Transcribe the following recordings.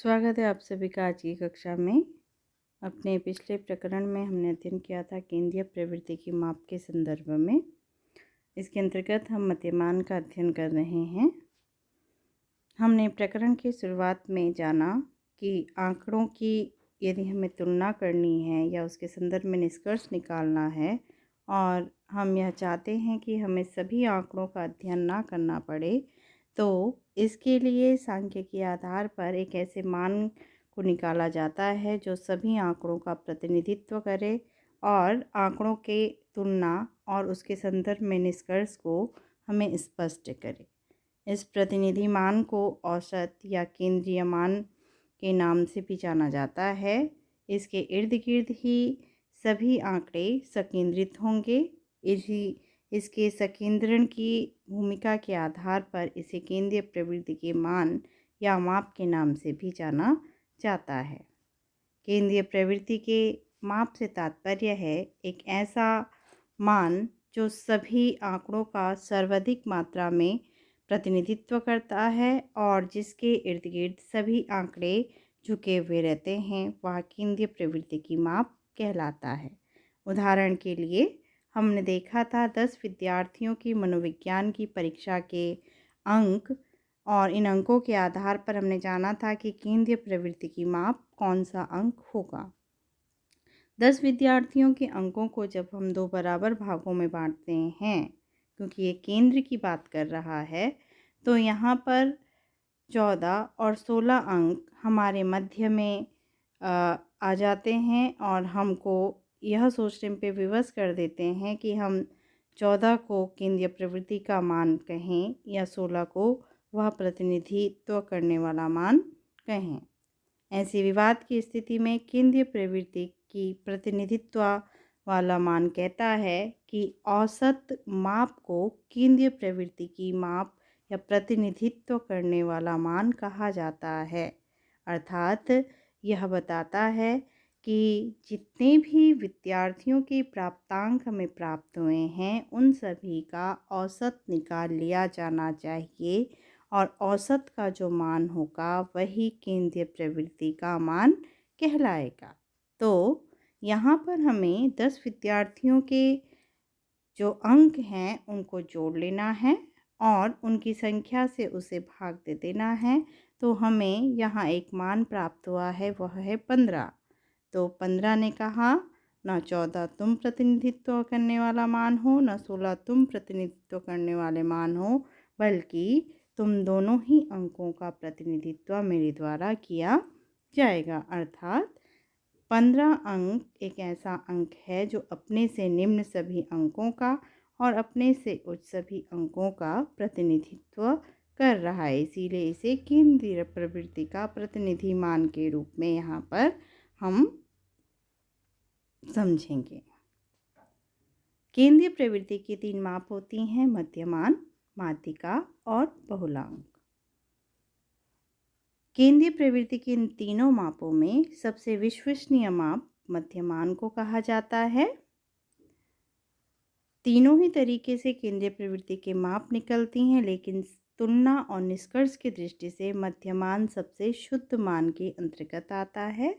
स्वागत है आप सभी का आज की कक्षा में। अपने पिछले प्रकरण में हमने अध्ययन किया था केंद्रीय प्रवृत्ति की माप के संदर्भ में। इसके अंतर्गत हम मध्यमान का अध्ययन कर रहे हैं। हमने प्रकरण की शुरुआत में जाना कि आंकड़ों की यदि हमें तुलना करनी है या उसके संदर्भ में निष्कर्ष निकालना है और हम यह चाहते हैं कि हमें सभी आंकड़ों का अध्ययन ना करना पड़े, तो इसके लिए सांख्य के आधार पर एक ऐसे मान को निकाला जाता है जो सभी आंकड़ों का प्रतिनिधित्व करे और आंकड़ों के तुलना और उसके संदर्भ में निष्कर्ष को हमें स्पष्ट करे। इस प्रतिनिधि मान को औसत या केंद्रीय मान के नाम से भी जाना जाता है। इसके इर्द गिर्द ही सभी आंकड़े संकेंद्रित होंगे। इसके संकेंद्रण की भूमिका के आधार पर इसे केंद्रीय प्रवृत्ति के मान या माप के नाम से भी जाना जाता है। केंद्रीय प्रवृत्ति के माप से तात्पर्य है एक ऐसा मान जो सभी आंकड़ों का सर्वाधिक मात्रा में प्रतिनिधित्व करता है और जिसके इर्द गिर्द सभी आंकड़े झुके हुए रहते हैं, वह केंद्रीय प्रवृत्ति की माप कहलाता है। उदाहरण के लिए हमने देखा था 10 विद्यार्थियों की मनोविज्ञान की परीक्षा के अंक और इन अंकों के आधार पर हमने जाना था कि केंद्रीय प्रवृत्ति की माप कौन सा अंक होगा। 10 विद्यार्थियों के अंकों को जब हम 2 बराबर भागों में बांटते हैं, क्योंकि ये केंद्र की बात कर रहा है, तो यहाँ पर 14 और 16 अंक हमारे मध्य में आ जाते हैं और हमको यह सोचने पे विवश कर देते हैं कि हम 14 को केंद्रीय प्रवृत्ति का मान कहें या 16 को वह प्रतिनिधित्व करने वाला मान कहें। ऐसे विवाद की स्थिति में केंद्रीय प्रवृत्ति की प्रतिनिधित्व वाला मान कहता है कि औसत माप को केंद्रीय प्रवृत्ति की माप या प्रतिनिधित्व करने वाला मान कहा जाता है। अर्थात यह बताता है कि जितने भी विद्यार्थियों के प्राप्तांक हमें प्राप्त हुए हैं, उन सभी का औसत निकाल लिया जाना चाहिए और औसत का जो मान होगा वही केंद्रीय प्रवृत्ति का मान कहलाएगा। तो यहाँ पर हमें 10 विद्यार्थियों के जो अंक हैं उनको जोड़ लेना है और उनकी संख्या से उसे भाग दे देना है। तो हमें यहाँ एक मान प्राप्त हुआ है, वह है 15। तो 15 ने कहा ना 14 तुम प्रतिनिधित्व करने वाला मान हो, ना 16 तुम प्रतिनिधित्व करने वाले मान हो, बल्कि तुम दोनों ही अंकों का प्रतिनिधित्व मेरे द्वारा किया जाएगा। अर्थात 15 अंक एक ऐसा अंक है जो अपने से निम्न सभी अंकों का और अपने से उच्च सभी अंकों का प्रतिनिधित्व कर रहा है। इसीलिए इसे केंद्रीय प्रवृत्ति का प्रतिनिधि मान के रूप में यहाँ पर हम समझेंगे। केंद्रीय प्रवृत्ति की 3 माप होती हैं: मध्यमान, माध्यिका और बहुलांक। केंद्रीय प्रवृत्ति के इन तीनों मापों में सबसे विश्वसनीय माप मध्यमान को कहा जाता है। तीनों ही तरीके से केंद्रीय प्रवृत्ति के माप निकलती हैं, लेकिन तुलना और निष्कर्ष की दृष्टि से मध्यमान सबसे शुद्ध मान के अंतर्गत आता है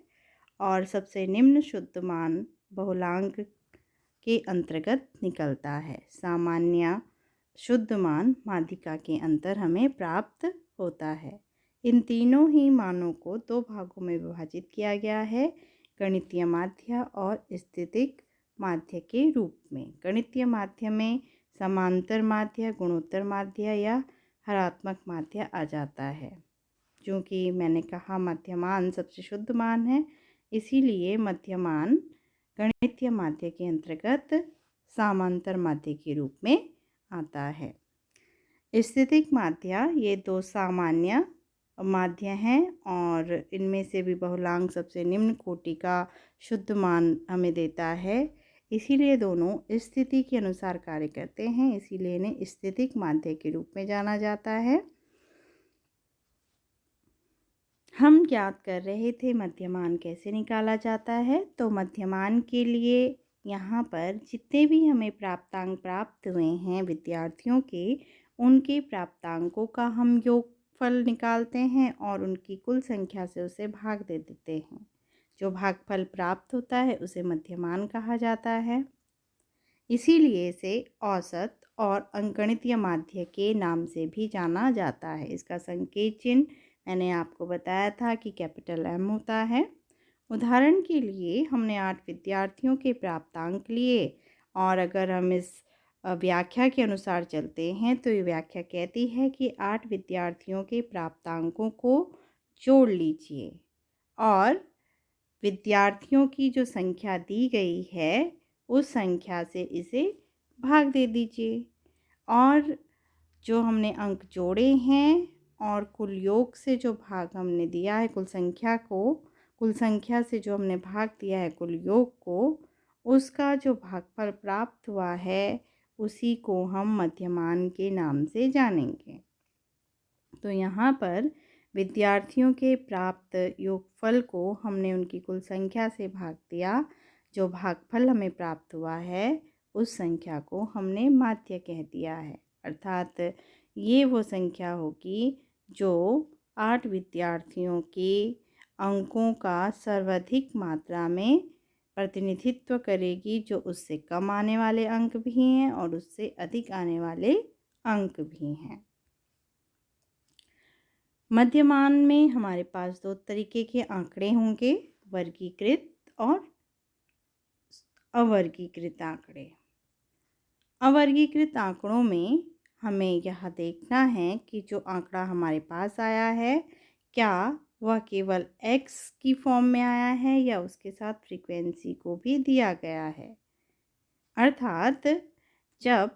और सबसे निम्न शुद्ध मान बहुलांक के अंतर्गत निकलता है। सामान्य शुद्ध मान माध्यिका के अंतर हमें प्राप्त होता है। इन तीनों ही मानों को 2 भागों में विभाजित किया गया है, गणितीय माध्य और स्थितिक माध्य के रूप में। गणितीय माध्य में समांतर माध्य, गुणोत्तर माध्य या हरात्मक माध्य आ जाता है। क्योंकि मैंने कहा मध्यमान सबसे शुद्ध मान है, इसीलिए मध्यमान गणितीय माध्य के अंतर्गत समांतर माध्य के रूप में आता है। स्थितिक माध्य ये 2 सामान्य माध्य हैं और इनमें से भी बहुलांक सबसे निम्न कोटि का शुद्ध मान हमें देता है। इसीलिए दोनों स्थिति के अनुसार कार्य करते हैं, इसीलिए इन्हें स्थितिक माध्य के रूप में जाना जाता है। हम ज्ञात कर रहे थे मध्यमान कैसे निकाला जाता है। तो मध्यमान के लिए यहाँ पर जितने भी हमें प्राप्तांक प्राप्त हुए हैं विद्यार्थियों के, उनके प्राप्तांकों का हम भागफल निकालते हैं और उनकी कुल संख्या से उसे भाग दे देते हैं। जो भागफल प्राप्त होता है उसे मध्यमान कहा जाता है। इसीलिए इसे औसत और अंकगणितीय माध्य के नाम से भी जाना जाता है। इसका संकेत चिन्ह मैंने आपको बताया था कि कैपिटल M होता है। उदाहरण के लिए हमने 8 विद्यार्थियों के प्राप्तांक लिए और अगर हम इस व्याख्या के अनुसार चलते हैं तो ये व्याख्या कहती है कि 8 विद्यार्थियों के प्राप्तांकों को जोड़ लीजिए और विद्यार्थियों की जो संख्या दी गई है उस संख्या से इसे भाग दे दीजिए। और जो हमने अंक जोड़े हैं और कुल योग से जो भाग हमने दिया है कुल संख्या से जो हमने भाग दिया है कुल योग को, उसका जो भागफल प्राप्त हुआ है उसी को हम मध्यमान के नाम से जानेंगे। तो यहाँ पर विद्यार्थियों के प्राप्त योगफल को हमने उनकी कुल संख्या से भाग दिया। जो भागफल हमें प्राप्त हुआ है उस संख्या को हमने माध्य कह दिया है। अर्थात ये वो संख्या होगी जो 8 विद्यार्थियों के अंकों का सर्वाधिक मात्रा में प्रतिनिधित्व करेगी, जो उससे कम आने वाले अंक भी हैं और उससे अधिक आने वाले अंक भी हैं। मध्यमान में हमारे पास 2 तरीके के आंकड़े होंगे, वर्गीकृत और अवर्गीकृत आंकड़े। अवर्गीकृत आंकड़ों में हमें यह देखना है कि जो आंकड़ा हमारे पास आया है क्या वह केवल x की फॉर्म में आया है या उसके साथ फ्रीक्वेंसी को भी दिया गया है। अर्थात जब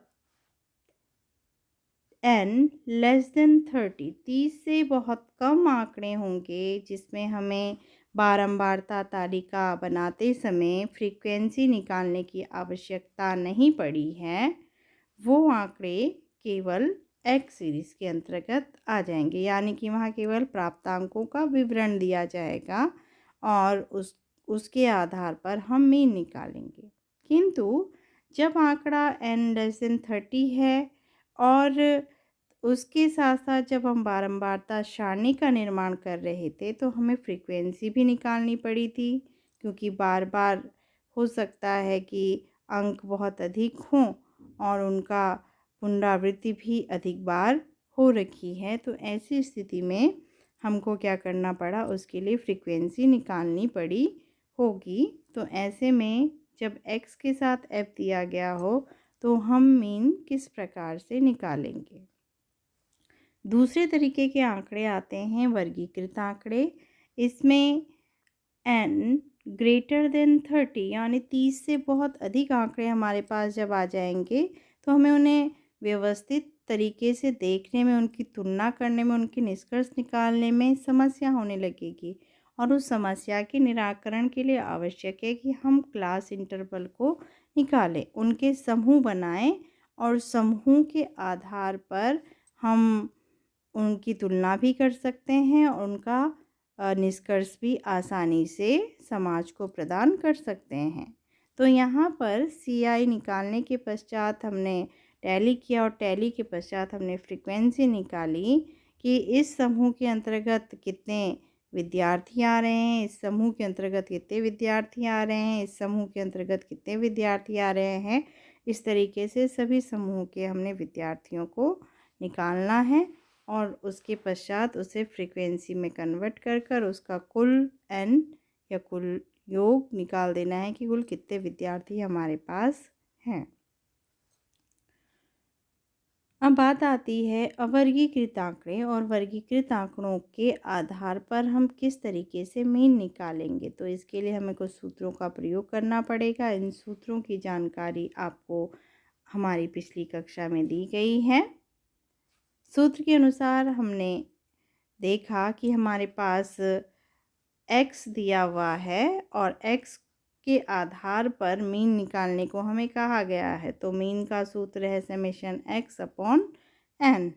n <30 30 से बहुत कम आंकड़े होंगे जिसमें हमें बारंबारता तालिका बनाते समय फ्रीक्वेंसी निकालने की आवश्यकता नहीं पड़ी है, वो आंकड़े केवल x सीरीज़ के अंतर्गत आ जाएंगे। यानी कि वहाँ केवल प्राप्तांकों का विवरण दिया जाएगा और उसके आधार पर हम मीन निकालेंगे। किंतु जब आंकड़ा n<30 है और उसके साथ साथ जब हम बारंबारता सारणी का निर्माण कर रहे थे तो हमें फ्रीक्वेंसी भी निकालनी पड़ी थी, क्योंकि बार बार हो सकता है कि अंक बहुत अधिक हों और उनका पुनरावृत्ति भी अधिक बार हो रखी है। तो ऐसी स्थिति में हमको क्या करना पड़ा, उसके लिए फ्रीक्वेंसी निकालनी पड़ी होगी। तो ऐसे में जब x के साथ f दिया गया हो तो हम मीन किस प्रकार से निकालेंगे। दूसरे तरीके के आंकड़े आते हैं वर्गीकृत आंकड़े। इसमें n <30 यानी 30 से बहुत अधिक आंकड़े हमारे पास जब आ जाएंगे तो हमें उन्हें व्यवस्थित तरीके से देखने में, उनकी तुलना करने में, उनके निष्कर्ष निकालने में समस्या होने लगेगी। और उस समस्या के निराकरण के लिए आवश्यक है कि हम क्लास इंटरवल को निकालें, उनके समूह बनाएं और समूह के आधार पर हम उनकी तुलना भी कर सकते हैं और उनका निष्कर्ष भी आसानी से समाज को प्रदान कर सकते हैं। तो यहाँ पर CI निकालने के पश्चात हमने टैली किया और टैली के पश्चात हमने फ्रीक्वेंसी निकाली कि इस समूह के अंतर्गत कितने विद्यार्थी आ रहे हैं, इस समूह के अंतर्गत कितने विद्यार्थी आ रहे हैं, इस समूह के अंतर्गत कितने विद्यार्थी आ रहे हैं। इस तरीके से सभी समूह के हमने विद्यार्थियों को निकालना है और उसके पश्चात उसे फ्रीक्वेंसी में कन्वर्ट कर उसका कुल n या कुल योग निकाल देना है कि कुल कितने विद्यार्थी हमारे पास हैं। अब बात आती है अवर्गीकृत आंकड़े और वर्गीकृत आंकड़ों के आधार पर हम किस तरीके से मीन निकालेंगे। तो इसके लिए हमें कुछ सूत्रों का प्रयोग करना पड़ेगा। इन सूत्रों की जानकारी आपको हमारी पिछली कक्षा में दी गई है। सूत्र के अनुसार हमने देखा कि हमारे पास x दिया हुआ है और x के आधार पर मीन निकालने को हमें कहा गया है। तो मीन का सूत्र है समेशन x/n।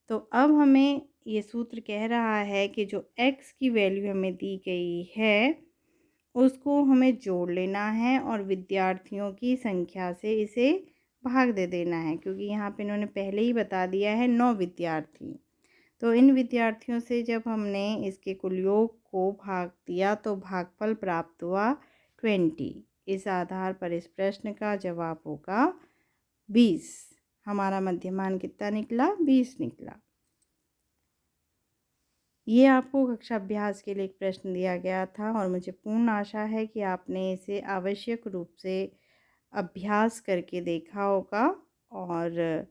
तो अब हमें ये सूत्र कह रहा है कि जो x की वैल्यू हमें दी गई है उसको हमें जोड़ लेना है और विद्यार्थियों की संख्या से इसे भाग दे देना है, क्योंकि यहाँ पे इन्होंने पहले ही बता दिया है 9 विद्यार्थी। तो इन विद्यार्थियों से जब हमने इसके कुल योग को भाग दिया तो भागफल प्राप्त हुआ 20। इस आधार पर इस प्रश्न का जवाब होगा 20। हमारा मध्यमान कितना निकला? 20 निकला। ये आपको कक्षा अभ्यास के लिए एक प्रश्न दिया गया था और मुझे पूर्ण आशा है कि आपने इसे आवश्यक रूप से अभ्यास करके देखा होगा और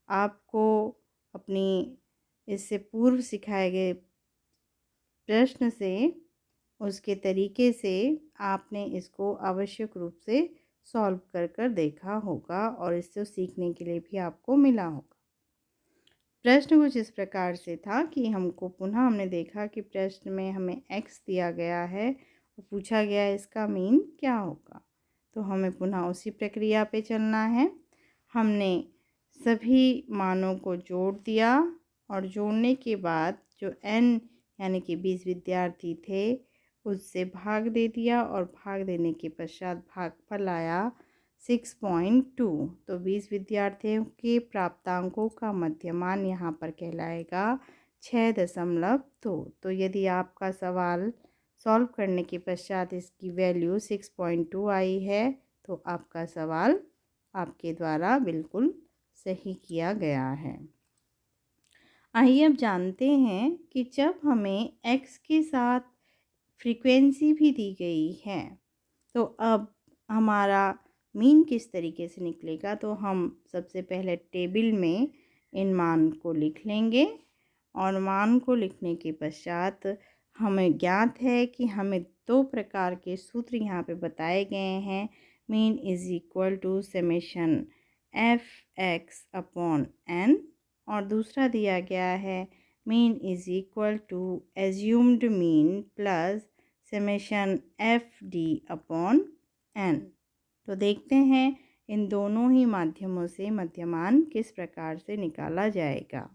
आपको अपनी इससे पूर्व सिखाए गए प्रश्न से, उसके तरीके से आपने इसको आवश्यक रूप से सॉल्व कर देखा होगा और इससे सीखने के लिए भी आपको मिला होगा। प्रश्न कुछ इस प्रकार से था कि हमने देखा कि प्रश्न में हमें x दिया गया है और पूछा गया है इसका मीन क्या होगा। तो हमें पुनः उसी प्रक्रिया पे चलना है। हमने सभी मानों को जोड़ दिया और जोड़ने के बाद जो n यानी कि 20 विद्यार्थी थे उससे भाग दे दिया और भाग देने के पश्चात भागफल आया 6.2। तो 20 विद्यार्थियों के प्राप्तांकों का मध्यमान यहाँ पर कहलाएगा 6.2। तो यदि आपका सवाल सॉल्व करने के पश्चात इसकी वैल्यू 6.2 आई है तो आपका सवाल आपके द्वारा बिल्कुल सही किया गया है। आइए अब जानते हैं कि जब हमें x के साथ फ्रीक्वेंसी भी दी गई है तो अब हमारा मीन किस तरीके से निकलेगा। तो हम सबसे पहले टेबल में इन मान को लिख लेंगे और मान को लिखने के पश्चात हमें ज्ञात है कि हमें दो प्रकार के सूत्र यहाँ पे बताए गए हैं। Mean is equal to summation f(x)/n और दूसरा दिया गया है mean is equal to assumed mean plus summation f(d)/n। तो देखते हैं इन दोनों ही माध्यमों से मध्यमान किस प्रकार से निकाला जाएगा।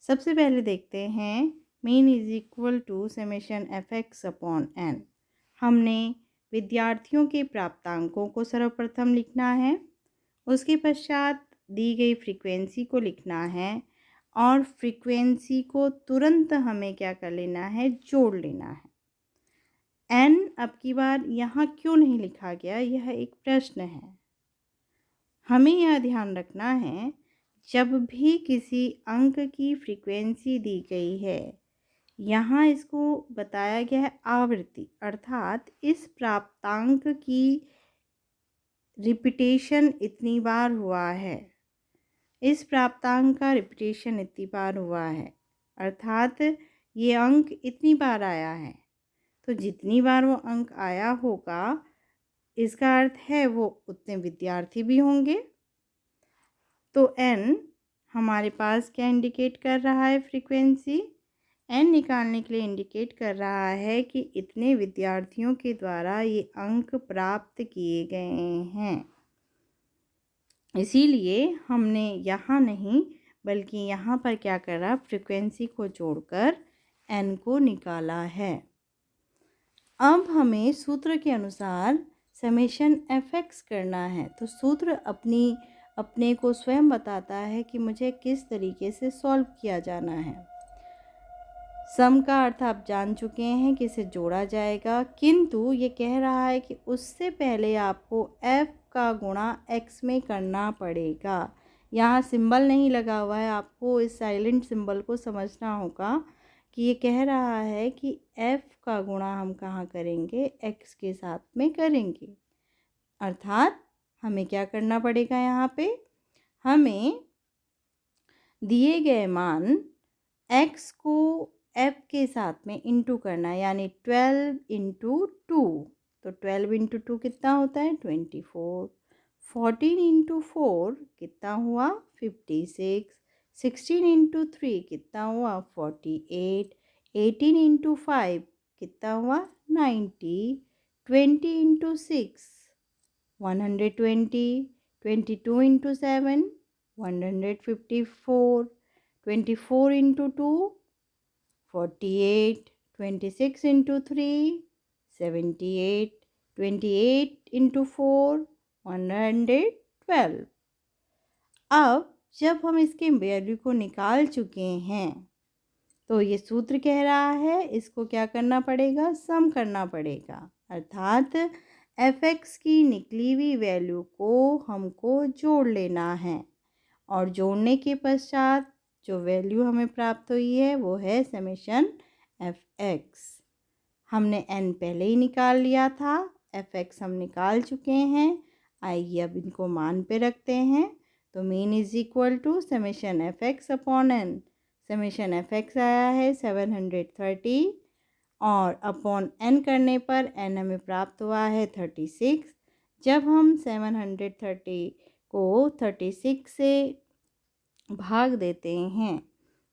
सबसे पहले देखते हैं mean is equal to summation f(x)/n। हमने विद्यार्थियों के प्राप्तांकों को सर्वप्रथम लिखना है, उसके पश्चात दी गई फ्रीक्वेंसी को लिखना है और फ्रीक्वेंसी को तुरंत हमें क्या कर लेना है? जोड़ लेना है। n अब की बार यहाँ क्यों नहीं लिखा गया, यह एक प्रश्न है। हमें यह ध्यान रखना है जब भी किसी अंक की फ्रीक्वेंसी दी गई है, यहाँ इसको बताया गया है आवृत्ति, अर्थात इस प्राप्तांक की रिपीटेशन इतनी बार हुआ है, इस प्राप्तांक का रिपीटेशन इतनी बार हुआ है, अर्थात ये अंक इतनी बार आया है। तो जितनी बार वो अंक आया होगा इसका अर्थ है वो उतने विद्यार्थी भी होंगे। तो n हमारे पास क्या इंडिकेट कर रहा है? फ्रीक्वेंसी। n निकालने के लिए इंडिकेट कर रहा है कि इतने विद्यार्थियों के द्वारा ये अंक प्राप्त किए गए हैं। इसीलिए हमने यहाँ नहीं बल्कि यहाँ पर क्या करा? फ्रीक्वेंसी को जोड़कर n को निकाला है। अब हमें सूत्र के अनुसार समेशन f(x) करना है। तो सूत्र अपने को स्वयं बताता है कि मुझे किस तरीके से सॉल्व किया जाना है। सम का अर्थ आप जान चुके हैं कि इसे जोड़ा जाएगा, किंतु ये कह रहा है कि उससे पहले आपको f का गुणा x में करना पड़ेगा। यहाँ सिंबल नहीं लगा हुआ है, आपको इस साइलेंट सिंबल को समझना होगा कि ये कह रहा है कि f का गुणा हम कहाँ करेंगे? x के साथ में करेंगे। अर्थात हमें क्या करना पड़ेगा? यहाँ पे हमें दिए गए मान x को f के साथ में इंटू करना है, यानी 12 × 2। तो 12 × 2 कितना होता है? 24। 14 × 4 कितना हुआ? 56। 16 × 3 कितना हुआ? 48। 18 × 5 कितना हुआ? 90। 20 × 6 120। 22 × 7 154। 24 × 2 48। 26 × 3 78। 28 × 4 112। अब जब हम इसके वैल्यू को निकाल चुके हैं तो ये सूत्र कह रहा है इसको क्या करना पड़ेगा, सम करना पड़ेगा। अर्थात fx की निकली हुई वैल्यू को हमको जोड़ लेना है और जोड़ने के पश्चात जो वैल्यू हमें प्राप्त हुई है वो है समेशन fx। हमने n पहले ही निकाल लिया था, fx हम निकाल चुके हैं। आइए अब इनको मान पे रखते हैं। तो mean is equal to summation fx upon n। Summation fx आया है 730 और अपॉन n करने पर n हमें प्राप्त हुआ है 36। जब हम 730 को 36 से भाग देते हैं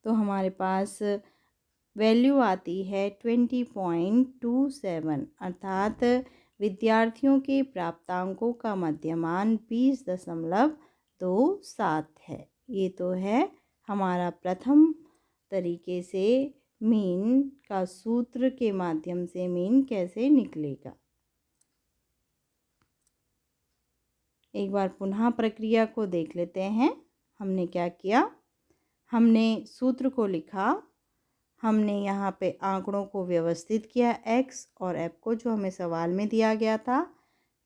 तो हमारे पास वैल्यू आती है 20.27। अर्थात विद्यार्थियों के प्राप्तांकों का मध्यमान 20.27 है। ये तो है हमारा प्रथम तरीके से मीन का सूत्र के माध्यम से मीन कैसे निकलेगा। एक बार पुनः प्रक्रिया को देख लेते हैं। हमने क्या किया, हमने सूत्र को लिखा, हमने यहाँ पे आंकड़ों को व्यवस्थित किया x और f को जो हमें सवाल में दिया गया था।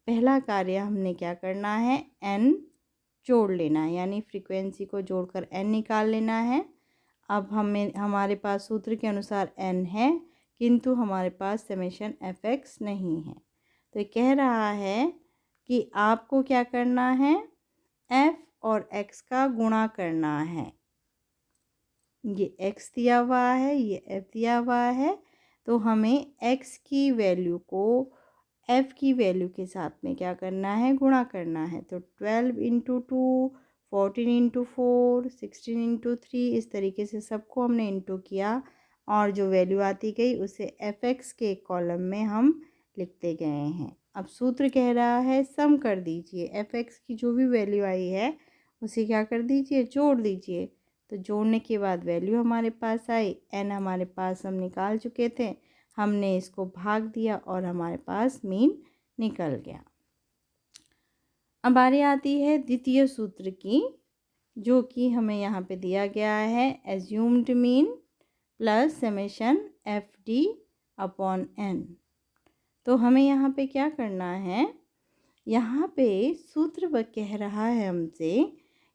पहला कार्य हमने क्या करना है, n जोड़ लेना है, यानी फ्रीक्वेंसी को जोड़कर n निकाल लेना है। अब हमारे पास सूत्र के अनुसार n है किंतु हमारे पास समेशन fx नहीं है। तो ये कह रहा है कि आपको क्या करना है, f और x का गुणा करना है। ये x दिया हुआ है, ये f दिया हुआ है, तो हमें x की वैल्यू को f की वैल्यू के साथ में क्या करना है, गुणा करना है। तो 12 इंटू 2, 14 इंटू 4, 16 इंटू 3, इस तरीके से सबको हमने इंटू किया और जो वैल्यू आती गई उसे fx के कॉलम में हम लिखते गए हैं। अब सूत्र कह रहा है सम कर दीजिए, fx की जो भी वैल्यू आई है उसे क्या कर दीजिए, जोड़ दीजिए। तो जोड़ने के बाद वैल्यू हमारे पास आई, n हमारे पास हम निकाल चुके थे, हमने इसको भाग दिया और हमारे पास मीन निकल गया। अब बारी आती है द्वितीय सूत्र की, जो कि हमें यहाँ पे दिया गया है assumed mean plus summation F D upon n। तो हमें यहाँ पे क्या करना है, यहाँ पे सूत्र कह रहा है हमसे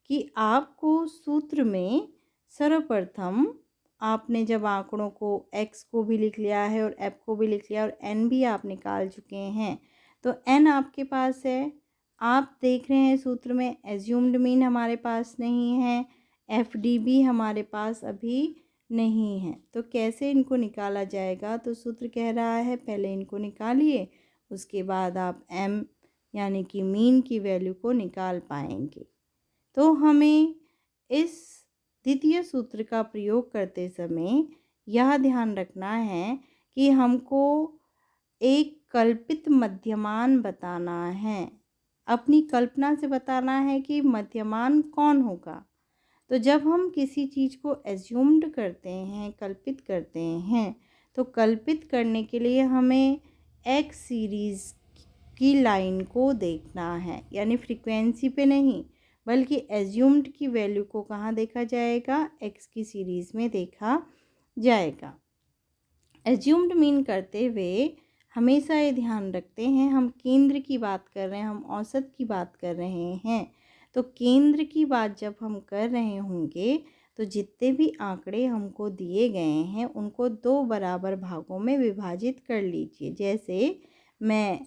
कि आपको सूत्र में सर्वप्रथम आपने जब आंकड़ों को x को भी लिख लिया है और f को भी लिख लिया और n भी आप निकाल चुके हैं, तो n आपके पास है। आप देख रहे हैं सूत्र में एज्यूम्ड मीन हमारे पास नहीं है, एफ डी भी हमारे पास अभी नहीं है। तो कैसे इनको निकाला जाएगा, तो सूत्र कह रहा है पहले इनको निकालिए, उसके बाद आप m यानी कि मीन की वैल्यू को निकाल पाएंगे। तो हमें इस द्वितीय सूत्र का प्रयोग करते समय यह ध्यान रखना है कि हमको एक कल्पित मध्यमान बताना है, अपनी कल्पना से बताना है कि मध्यमान कौन होगा। तो जब हम किसी चीज़ को एज्यूम्ड करते हैं, कल्पित करते हैं, तो कल्पित करने के लिए हमें एक्स सीरीज़ की लाइन को देखना है, यानी फ्रीक्वेंसी पे नहीं बल्कि एज्यूम्ड की वैल्यू को कहाँ देखा जाएगा, एक्स की सीरीज़ में देखा जाएगा। एज्यूम्ड मीन करते हुए हमेशा ये ध्यान रखते हैं हम केंद्र की बात कर रहे हैं, हम औसत की बात कर रहे हैं। तो केंद्र की बात जब हम कर रहे होंगे तो जितने भी आंकड़े हमको दिए गए हैं उनको 2 बराबर भागों में विभाजित कर लीजिए। जैसे मैं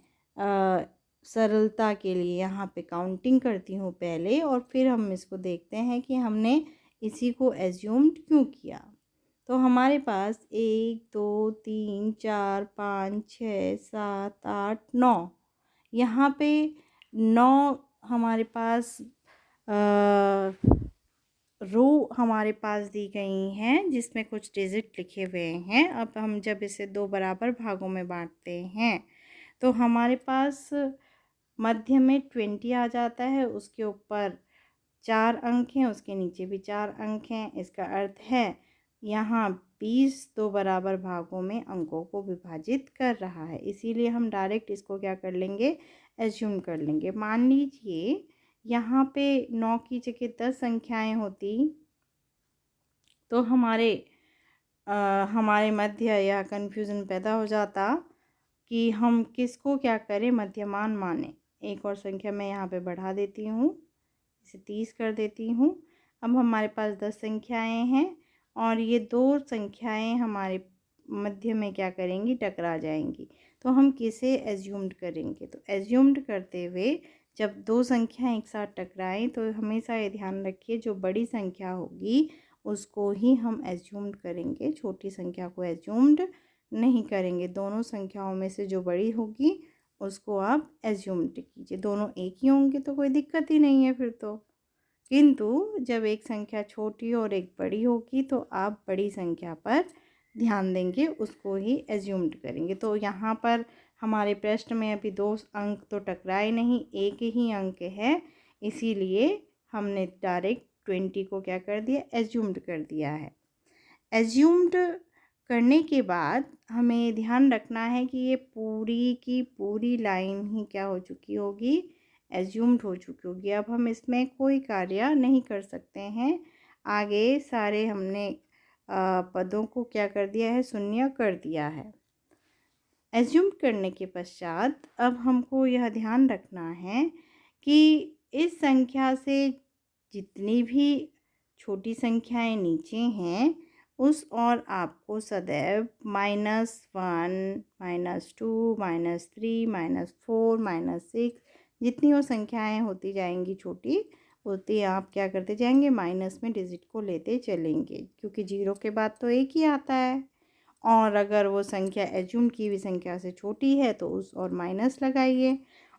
सरलता के लिए यहाँ पे काउंटिंग करती हूँ पहले और फिर हम इसको देखते हैं कि हमने इसी को एज्यूम्ड क्यों किया। तो हमारे पास 1 2 3 4 5 6 7 8 9, यहाँ पे 9 हमारे पास रो हमारे पास दी गई हैं जिसमें कुछ डिजिट लिखे हुए हैं। अब हम जब इसे 2 बराबर भागों में बांटते हैं तो हमारे पास मध्य में 20 आ जाता है, उसके ऊपर 4 अंक हैं, उसके नीचे भी 4 अंक हैं। इसका अर्थ है यहाँ 20 2 बराबर भागों में अंकों को विभाजित कर रहा है, इसीलिए हम डायरेक्ट इसको क्या कर लेंगे, एज्यूम कर लेंगे। मान लीजिए यहाँ पे 9 की जगह 10 संख्याएं होती तो हमारे मध्य या कन्फ्यूज़न पैदा हो जाता कि हम किसको क्या करें, मध्यमान माने। एक और संख्या मैं यहाँ पे बढ़ा देती हूँ, इसे 30 कर देती हूँ। अब हमारे पास 10 संख्याएं हैं और ये 2 संख्याएं हमारे मध्य में क्या करेंगी, टकरा जाएंगी। तो हम किसे एज्यूम्ड करेंगे, तो एज्यूम्ड करते हुए जब 2 संख्याएं एक साथ टकराएं तो हमेशा ये ध्यान रखिए जो बड़ी संख्या होगी उसको ही हम एज्यूम्ड करेंगे, छोटी संख्या को एज्यूम्ड नहीं करेंगे। दोनों संख्याओं में से जो बड़ी होगी उसको आप एज्यूम्ड कीजिए। दोनों एक ही होंगे तो कोई दिक्कत ही नहीं है फिर तो। किंतु जब एक संख्या छोटी और एक बड़ी होगी तो आप बड़ी संख्या पर ध्यान देंगे, उसको ही एज्यूम्ड करेंगे। तो यहाँ पर हमारे प्रश्न में अभी 2 अंक तो टकराए नहीं, एक ही अंक है, इसीलिए हमने डायरेक्ट 20 को क्या कर दिया, एज्यूम्ड कर दिया है। एज्यूम्ड करने के बाद हमें ध्यान रखना है कि ये पूरी की पूरी लाइन ही क्या हो चुकी होगी, एज्यूम्ड हो चुकी होगी। अब हम इसमें कोई कार्य नहीं कर सकते हैं। आगे सारे हमने पदों को क्या कर दिया है, शून्य कर दिया है। एज्यूम करने के पश्चात अब हमको यह ध्यान रखना है कि इस संख्या से जितनी भी छोटी संख्याएं नीचे हैं उस और आपको सदैव -1, -2, -3, -4, -6 जितनी वो संख्याएं होती जाएंगी छोटी, उतनी आप क्या करते जाएंगे, माइनस में डिजिट को लेते चलेंगे, क्योंकि 0 के बाद तो 1 ही आता है। और अगर वो संख्या एज्यूम की हुई संख्या से छोटी है तो उस और माइनस लगाइए,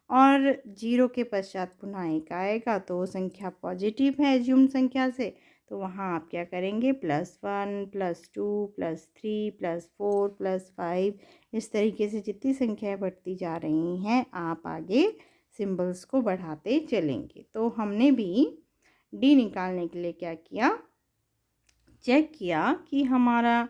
और 0 के पश्चात पुनः 1 आएगा तो वो संख्या पॉजिटिव है एज्यूम संख्या से, तो वहाँ आप क्या करेंगे, +1, +2, +3, +4, +5 इस तरीके से जितनी संख्याएं बढ़ती जा रही हैं आप आगे सिंबल्स को बढ़ाते चलेंगे। तो हमने भी डी निकालने के लिए क्या किया, चेक किया कि हमारा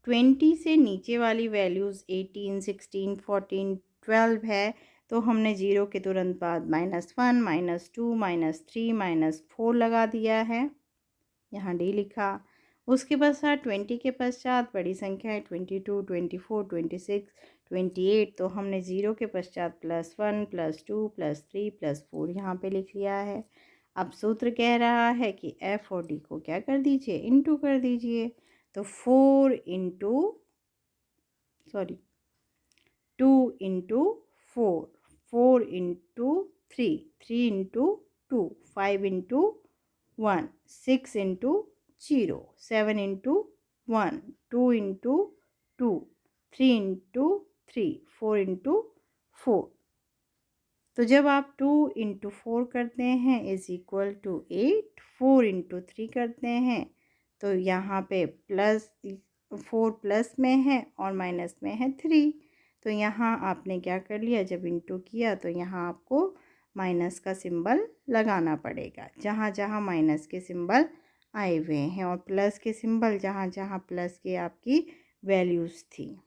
20 से नीचे वाली वैल्यूज़ 18, 16, 14, 12 है, तो हमने 0 के तुरंत बाद -1, -2, -3, -4 लगा दिया है, यहाँ डी लिखा। उसके पश्चात 20 के पश्चात बड़ी संख्या है 22, 24, 26, 28, तो हमने 0 के पश्चात +1, +2, +3, +4 यहाँ पे लिख लिया है। अब सूत्र कह रहा है कि एफ और डी को क्या कर दीजिए, इंटू कर दीजिए। तो 2 into 4, 4 into 3, 3 into 2, 5 into 1, 6 into 0, 7 into 1, 2 into 2, 3 into 3, 4 into 4। तो जब आप 2 इंटू 4 करते हैं =8, 4 इंटू 3 करते हैं तो यहाँ पे +4 प्लस में है और माइनस में है 3, तो यहाँ आपने क्या कर लिया, जब इंटू किया तो यहाँ आपको माइनस का सिंबल लगाना पड़ेगा जहाँ जहाँ माइनस के सिंबल आए हुए हैं, और प्लस के सिंबल जहाँ जहाँ प्लस के आपकी वैल्यूज़ थी।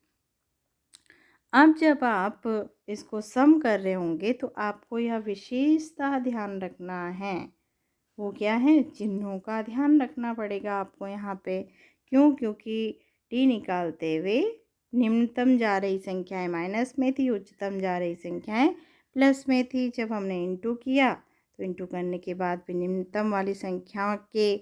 अब जब आप इसको सम कर रहे होंगे तो आपको यह विशेषता ध्यान रखना है, वो क्या है, चिन्हों का ध्यान रखना पड़ेगा आपको यहाँ पे। क्यों, क्योंकि डी निकालते हुए निम्नतम जा रही संख्याएं माइनस में थी, उच्चतम जा रही संख्याएं प्लस में थी। जब हमने इंटू किया तो इंटू करने के बाद भी निम्नतम वाली संख्या के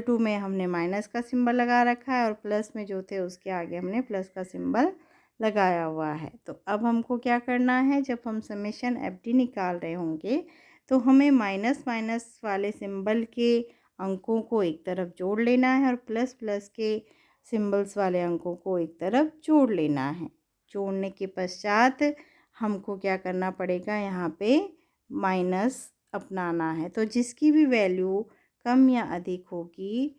=टू में हमने माइनस का सिंबल लगा रखा है, और प्लस में जो थे उसके आगे हमने प्लस का सिंबल लगाया हुआ है। तो अब हमको क्या करना है, जब हम समेशन एफ डी निकाल रहे होंगे तो हमें माइनस माइनस वाले सिंबल के अंकों को एक तरफ जोड़ लेना है और प्लस प्लस के सिंबल्स वाले अंकों को एक तरफ जोड़ लेना है। जोड़ने के पश्चात हमको क्या करना पड़ेगा, यहाँ पे माइनस अपनाना है। तो जिसकी भी वैल्यू कम या अधिक होगी,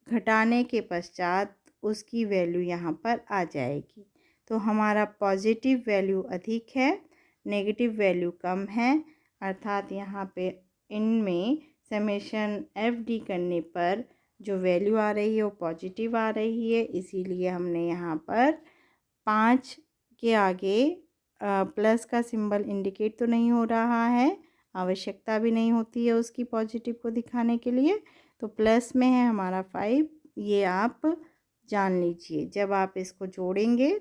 घटाने के पश्चात उसकी वैल्यू यहाँ पर आ जाएगी। तो हमारा पॉजिटिव वैल्यू अधिक है, नेगेटिव वैल्यू कम है, अर्थात यहाँ पे इनमें समेशन एफ डी करने पर जो वैल्यू आ रही है वो पॉजिटिव आ रही है, इसीलिए हमने यहाँ पर 5 के आगे प्लस का सिंबल इंडिकेट तो नहीं हो रहा है, आवश्यकता भी नहीं होती है उसकी पॉजिटिव को दिखाने के लिए। तो प्लस में है हमारा 5, ये आप जान लीजिए। जब आप इसको जोड़ेंगे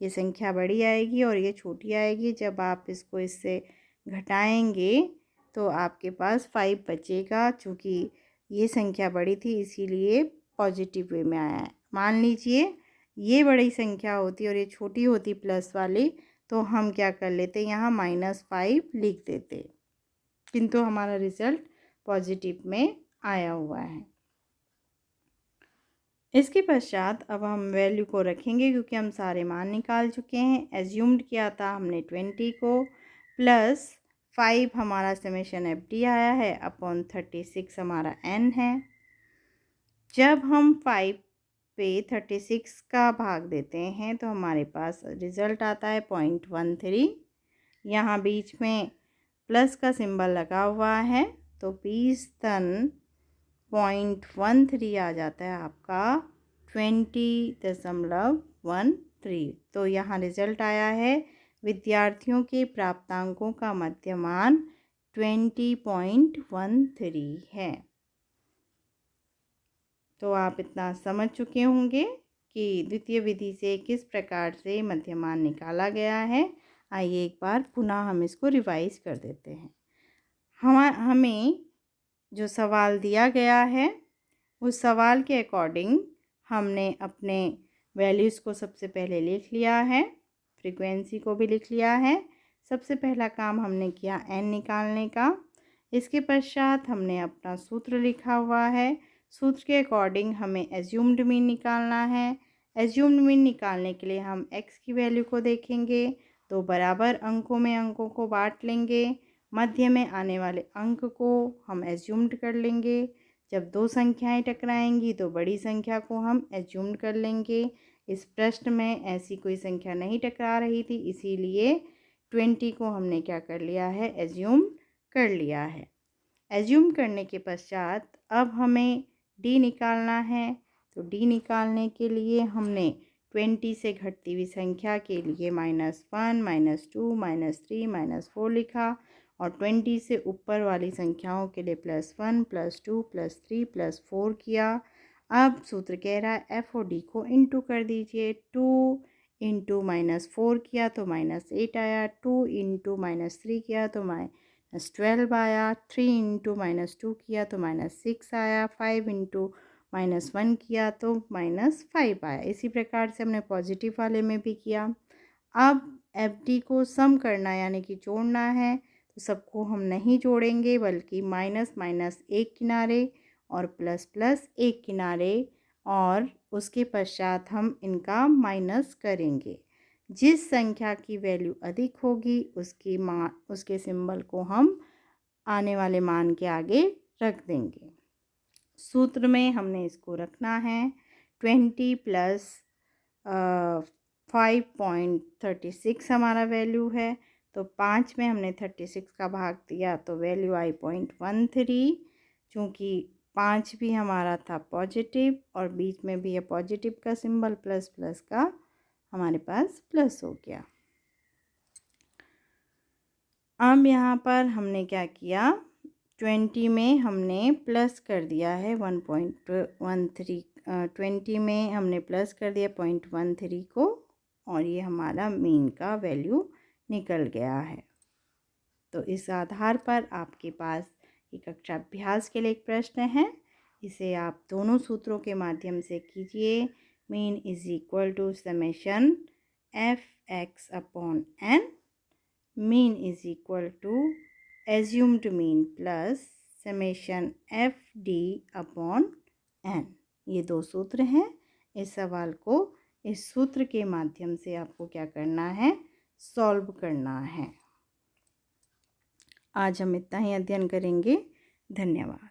ये संख्या बड़ी आएगी और ये छोटी आएगी। जब आप इसको इससे घटाएंगे तो आपके पास 5 बचेगा। चूँकि ये संख्या बड़ी थी इसीलिए पॉजिटिव वे में आया है। मान लीजिए ये बड़ी संख्या होती और ये छोटी होती प्लस वाली, तो हम क्या कर लेते, यहाँ -5 लिख देते, किंतु हमारा रिजल्ट पॉजिटिव में आया हुआ है। इसके पश्चात अब हम वैल्यू को रखेंगे क्योंकि हम सारे मान निकाल चुके हैं। एज्यूम्ड किया था हमने 20 को, प्लस 5 हमारा समेशन FD आया है अपॉन 36 हमारा n है। जब हम 5 पे 36 का भाग देते हैं तो हमारे पास रिज़ल्ट आता है 0.13। यहाँ बीच में प्लस का सिंबल लगा हुआ है तो 20 धन 0.13 आ जाता है आपका 20.13। तो यहाँ रिज़ल्ट आया है विद्यार्थियों के प्राप्तांकों का मध्यमान 20.13 है। तो आप इतना समझ चुके होंगे कि द्वितीय विधि से किस प्रकार से मध्यमान निकाला गया है। आइए एक बार पुनः हम इसको रिवाइज कर देते हैं। हमें जो सवाल दिया गया है उस सवाल के अकॉर्डिंग हमने अपने वैल्यूज़ को सबसे पहले लिख लिया है, फ्रीक्वेंसी को भी लिख लिया है। सबसे पहला काम हमने किया n निकालने का। इसके पश्चात हमने अपना सूत्र लिखा हुआ है। सूत्र के अकॉर्डिंग हमें एज्यूम्ड मीन निकालना है। एज्यूम्ड मीन निकालने के लिए हम x की वैल्यू को देखेंगे, तो बराबर अंकों में अंकों को बांट लेंगे। मध्य में आने वाले अंक को हम एज्यूम्ड कर लेंगे। जब दो संख्याएं टकराएंगी तो बड़ी संख्या को हम एज्यूम्ड कर लेंगे। इस प्रश्न में ऐसी कोई संख्या नहीं टकरा रही थी, इसीलिए 20 को हमने क्या कर लिया है, एज्यूम कर लिया है। एज्यूम करने के पश्चात अब हमें d निकालना है। तो d निकालने के लिए हमने 20 से घटती हुई संख्या के लिए -1, -2, -3, -4 लिखा और 20 से ऊपर वाली संख्याओं के लिए +1, +2, +3, +4 किया। अब सूत्र कह रहा है f और d को इंटू कर दीजिए। 2 इंटू -4 किया तो -8 आया, 2 इंटू -3 किया तो -12 आया, 3 इंटू -2 किया तो -6 आया, 5 इंटू -1 किया तो -5 आया। इसी प्रकार से हमने पॉजिटिव वाले में भी किया। अब FD को सम करना यानी कि जोड़ना है, तो सबको हम नहीं जोड़ेंगे बल्कि माइनस माइनस एक किनारे और प्लस प्लस एक किनारे, और उसके पश्चात हम इनका माइनस करेंगे। जिस संख्या की वैल्यू अधिक होगी उसके सिंबल को हम आने वाले मान के आगे रख देंगे। सूत्र में हमने इसको रखना है 20 प्लस 5.36 हमारा वैल्यू है। तो 5 में हमने 36 का भाग दिया तो वैल्यू आई 0.13। चूँकि 5 भी हमारा था पॉजिटिव और बीच में भी है पॉजिटिव का सिंबल, प्लस प्लस का हमारे पास प्लस हो गया। अब यहाँ पर हमने क्या किया, 20 में हमने प्लस कर दिया है 1.13, 20 में हमने प्लस कर दिया 0.13 को, और ये हमारा मीन का वैल्यू निकल गया है। तो इस आधार पर आपके पास एक कक्षा अभ्यास के लिए एक प्रश्न है, इसे आप दोनों सूत्रों के माध्यम से कीजिए। Mean is equal to summation f(x) upon n, mean is equal to assumed mean plus summation FD upon n। ये दो सूत्र हैं। इस सवाल को इस सूत्र के माध्यम से आपको क्या करना है, सॉल्व करना है। आज हम इतना ही अध्ययन करेंगे। धन्यवाद।